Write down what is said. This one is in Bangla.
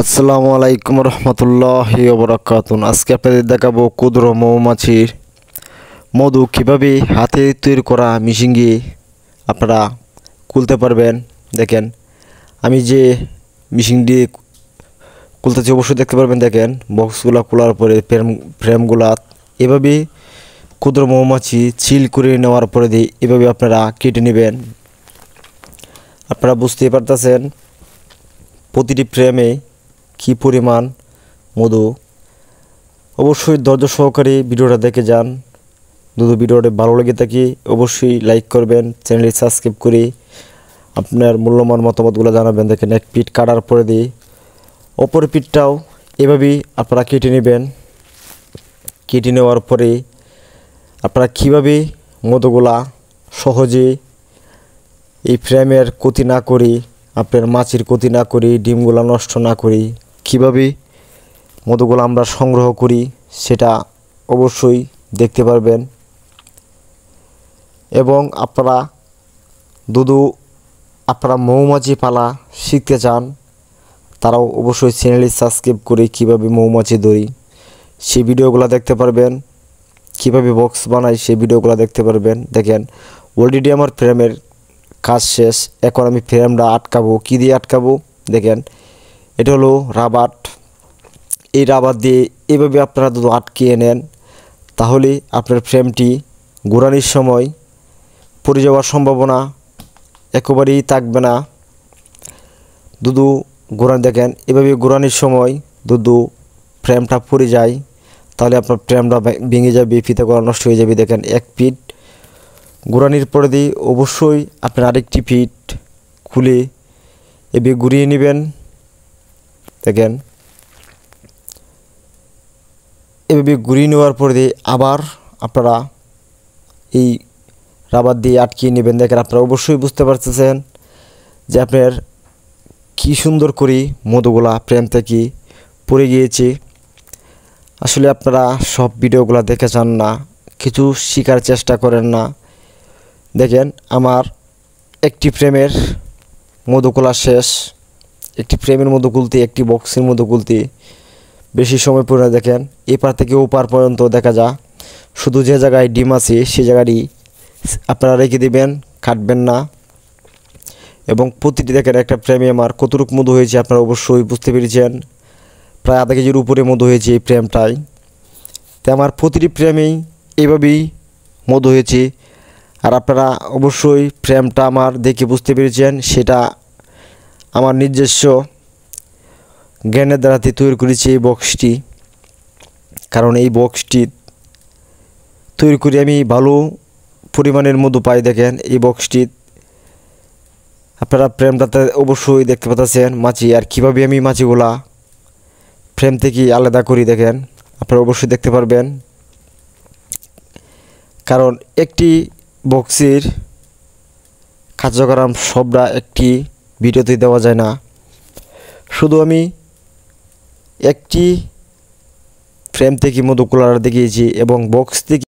আসসালামু আলাইকুম রহমতুল্লাহি ওয়া বারাকাতুহু। আজকে আপনাদের দেখাবো ক্ষুদ্র মৌমাছির মধু কীভাবে হাতে তৈরি করা মেশিন দিয়ে আপনারা খুলতে পারবেন। দেখেন আমি যে মেশিন দিয়ে খুলতেছি অবশ্যই দেখতে পারবেন। দেখেন বক্সগুলো খোলার পরে ফ্রেমগুলা এভাবে ক্ষুদ্র মৌমাছি সিল করে নেওয়ার পরে দিয়ে এভাবে আপনারা কেটে নেবেন। আপনারা বুঝতেই পারতেছেন প্রতিটি ফ্রেমে কী পরিমাণ মধু। অবশ্যই ধৈর্য সহকারে ভিডিওটা দেখে যান। যদি ভিডিওটা ভালো লেগে থাকে অবশ্যই লাইক করবেন, চ্যানেলটি সাবস্ক্রাইব করে আপনার মূল্যবান মতামতগুলো জানাবেন। দেখেন এক পিঠ কাটার পরে দিয়ে অপর পিঠটাও এভাবেই আপনারা কেটে নেবেন। কেটে নেওয়ার পরে আপনারা কীভাবে মধুগুলা সহজে এই ফ্রেমের ক্ষতি না করি, আপনার মাছির ক্ষতি না করি, ডিমগুলো নষ্ট না করি, কীভাবে মধুগুলো আমরা সংগ্রহ করি সেটা অবশ্যই দেখতে পারবেন। এবং আপনারা মৌমাছি পালা শিখতে চান তারাও অবশ্যই চ্যানেলটি সাবস্ক্রাইব করে কীভাবে মৌমাছি ধরি সেই ভিডিওগুলো দেখতে পারবেন। কীভাবে বক্স বানাই সেই ভিডিওগুলো দেখতে পারবেন। দেখেন অলরেডি আমার ফ্রেমের কাজ শেষ। এখন আমি ফ্রেমটা আটকাবো। কী দিয়ে আটকাবো? দেখেন এটা হলো রাবার। এই রাবার দিয়ে এভাবে আপনারা যদি আটকিয়ে নেন তাহলে আপনার ফ্রেমটি ঘোরানোর সময় পড়ে যাওয়ার সম্ভাবনা একেবারেই থাকবে না। দুদু ঘোরান দেখেন এভাবে ঘোরানোর সময় দুদু ফ্রেমটা পড়ে যায় তাহলে আপনার ফ্রেমটা ভেঙে যাবে, ফিতে করা নষ্ট হয়ে যাবে। দেখেন এক ফিট ঘোরানোর পরে দিয়ে অবশ্যই আপনার আরেকটি ফিট খুলে এভাবে ঘুরিয়ে নেবেন। দেখেন এভাবে ঘুরিয়ে নেওয়ার পরে দিয়ে আবার আপনারা এই রাবার দিয়ে আটকিয়ে নেবেন। দেখেন আপনারা অবশ্যই বুঝতে পারতেছেন যে আপনার কী সুন্দর করে মধুগুলা ফ্রেম থেকে পড়ে গিয়েছে। আসলে আপনারা সব ভিডিওগুলো দেখে চান না, কিছু শেখার চেষ্টা করেন না। দেখেন আমার একটি ফ্রেমের মধু খোলা শেষ। একটি ফ্রেমের মধু খুলতে, একটি বক্সের মধু খুলতে বেশি সময় পড়ে। দেখেন এপার থেকে ওপার পর্যন্ত দেখা যায়। শুধু যে জায়গায় ডিম আছে সে জায়গাটি আপনারা রেখে দেবেন, কাটবেন না। এবং প্রতিটি দেখেন একটা ফ্রেমে আমার কতটুকু মধু হয়েছে আপনারা অবশ্যই বুঝতে পেরেছেন। প্রায় আধা কেজির উপরে মধু হয়েছে এই ফ্রেমটাই। তাই আমার প্রতিটি ফ্রেমেই এভাবেই মধু হয়েছে। আর আপনারা অবশ্যই ফ্রেমটা আমার দেখে বুঝতে পেরেছেন সেটা আমার নিজস্ব জ্ঞানের দ্বারাতে তৈরি করেছি এই বক্সটি। কারণ এই বক্সটি তৈরি করে আমি ভালো পরিমাণের মধু পাই। দেখেন এই বক্সটি আপনারা ফ্রেমটাতে অবশ্যই দেখতে পাচ্ছেন মাছি। আর কীভাবে আমি মাছিগুলা ফ্রেম থেকে আলাদা করি দেখেন আপনারা অবশ্যই দেখতে পারবেন। কারণ একটি বক্সের কার্যক্রম সবটা একটি ভিডিওতে দেওয়া যায় না। শুধু আমি একটি ফ্রেম থেকে মধু খোলার দেখিয়েছি এবং বক্স থেকে